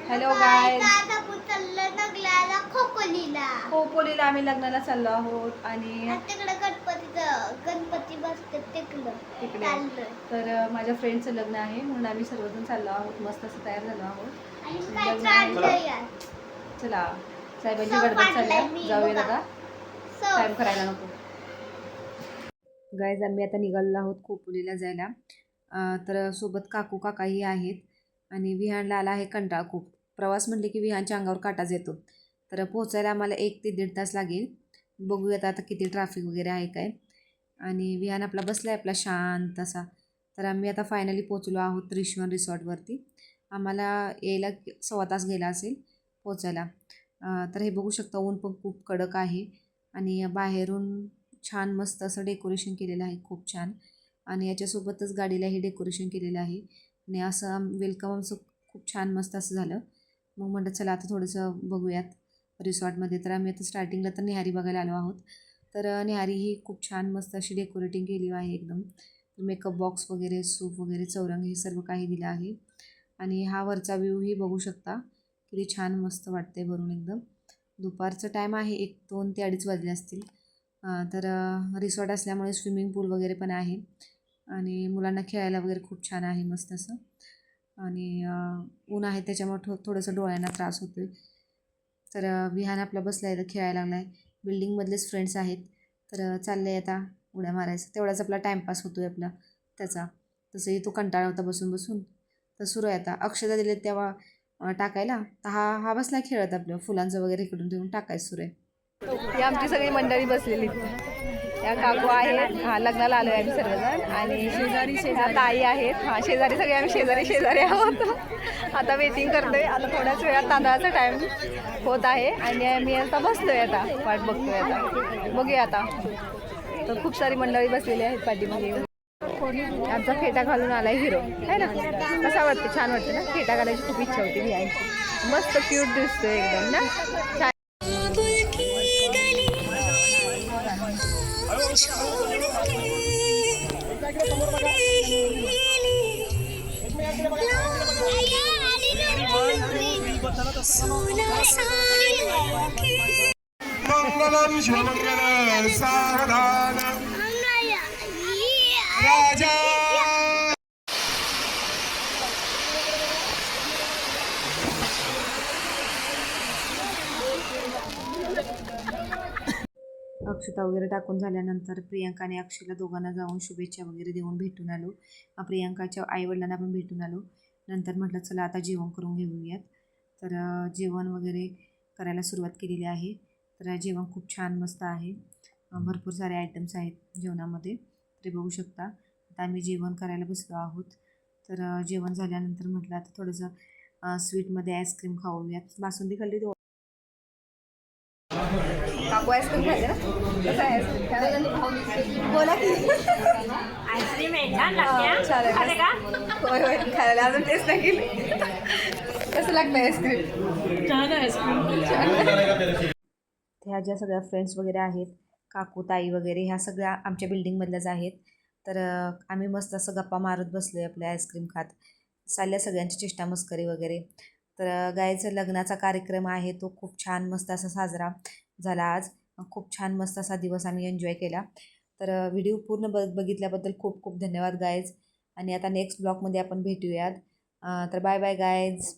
Hello guys, खोपोलीला आम्ही लग्नाला चाललो आहोत आणि तिकडे गणपती बसतात तिकडे. तर माझ्या फ्रेंडचं लग्न आहे म्हणून आम्ही सर्वजण चाललो आहोत. मस्त असं तयार झालो आहोत. चला साहेबांची गडबड चालली, जाऊया दादा, टाइम करायला नको. गाईज आम्ही आता निघालेलो आहोत खोपोलीला जायला. तर सोबत काकू काकाही आहेत आणि विहानला आला आहे कंटाळा खूप. प्रवास म्हटले की विहानच्या अंगावर काटाच येतो. तर पोहोचायला आम्हाला 1 ते 1.5 तास लागेल. बघूयात आता किती ट्रॅफिक वगैरे आहे काय. आणि विहान आपला बसला आहे आपला शांत असा. तर आम्ही आता फायनली पोहोचलो आहोत त्रिशवण रिसॉर्टवरती. आम्हाला यायला 1.25 तास गेला असेल पोचायला. तर हे बघू शकता, ऊन पण खूप कडक आहे आणि बाहेरून छान मस्त असं डेकोरेशन केलेलं आहे, खूप छान. आणि याच्यासोबतच गाडीलाही डेकोरेशन केलेलं आहे आणि असं वेलकम आमचं खूप छान मस्त असं झालं. मग म्हटलं चला आता थोडंसं बघूयात रिसॉर्टमध्ये. तर आम्ही आता स्टार्टिंगला तर न्याहारी बघायला आलो आहोत. तर न्याहारी ही खूप छान मस्त अशी डेकोरेटिंग केली आहे एकदम. मेकअप बॉक्स वगैरे, सूप वगैरे, चौरंग हे सर्व काही दिलं आहे. आणि हा वरचा व्ह्यूही बघू शकता, किती छान मस्त वाटते वरून एकदम. दुपारचं टाईम आहे, 1, 2 ते 2:30 वाजले असतील. तर रिसॉर्ट असल्यामुळे स्विमिंग पूल वगैरे पण आहे आणि मुलांना खेळायला वगैरे खूप छान आहे मस्त असं. आणि ऊन आहे त्याच्यामुळे थोडंसं डोळ्यांना त्रास होतो आहे. तर विहान आपला बसला आहे, तर खेळायला लागला आहे. बिल्डिंगमधलेच फ्रेंड्स आहेत, तर चाललं आहे आता उड्या मारायचं. तेवढाच आपला टाईमपास होतो आहे आपला त्याचा. तसंही तो कंटाळा होता बसून बसून. तर सुरू आहे आता अक्षता दिले तेव्हा टाकायला. तर हा बसला खेळत आपलं फुलांचं वगैरे इकडून ठेवून टाकायचं सुरू आहे. ही आमची सगळी मंडळी बसलेली. या काकू आहेत, लग्नाला आलो आहे आम्ही सर्वजण. आणि शेजारी ताई आहेत. शेजारी सगळे आम्ही शेजारी आहोत. आता वेटिंग करतोय. आता थोड्याच वेळात तांदळाचा टाईम होत आहे आणि आम्ही आता बसतोय, आता वाट बघतोय. आता बघूया आता. तर खूप सारी मंडळी बसलेली आहेत पाठीमागे. आमचा फेटा घालून आलाय हिरो, है ना. कसा वाटते? छान वाटते ना. फेटा घालायची खूप इच्छा होती ही यांची. मस्त क्यूट दिसतोय एकदम ना. छान. मंगलम शिवमंगल सावधान राजा. अक्षता वगैरे टाकून झाल्यानंतर प्रियांका आणि अक्षयला दोघांना जाऊन शुभेच्छा वगैरे देऊन भेटून आलो. प्रियांकाच्या आईवडिलांना पण भेटून आलो. नंतर म्हटलं चला आता जेवण करून घेऊयात. तर जेवण वगैरे करायला सुरुवात केलेली आहे. तर जेवण खूप छान मस्त आहे. भरपूर सारे आयटम्स आहेत जेवणामध्ये, ते बघू शकता. आता आम्ही जेवण करायला बसलो आहोत. तर जेवण झाल्यानंतर म्हटलं आता थोडंसं स्वीटमध्ये आईस्क्रीम खाऊयात. बासुंदी खाल्ली होती. काकू आईस्क्रीम खायचे ना. कसं आहे आईस्क्रीम? बोला की. आईस्क्रीम आहे होय होय, खायला अजून टेस्ट नाही केली. कसं लागतं आईस्क्रीम? छान आईस्क्रीम. ह्या ज्या सगळ्या फ्रेंड्स वगैरे आहेत, काकू ताई वगैरे, ह्या सगळ्या आमच्या बिल्डिंगमधल्याच आहेत. तर आम्ही मस्त असं गप्पा मारत बसलो आहे आपल्या आईस्क्रीम खात. चालल्या सगळ्यांची चेष्टा मस्करी वगैरे. तर गायचं लग्नाचा कार्यक्रम आहे तो खूप छान मस्त असा साजरा झाला आज. खूप छान मस्त असा दिवस आम्ही एन्जॉय केला. तर व्हिडिओ पूर्ण बघितल्याबद्दल खूप खूप धन्यवाद गायज. आणि आता नेक्स्ट ब्लॉगमध्ये आपण भेटूयात. तर बाय बाय गायज.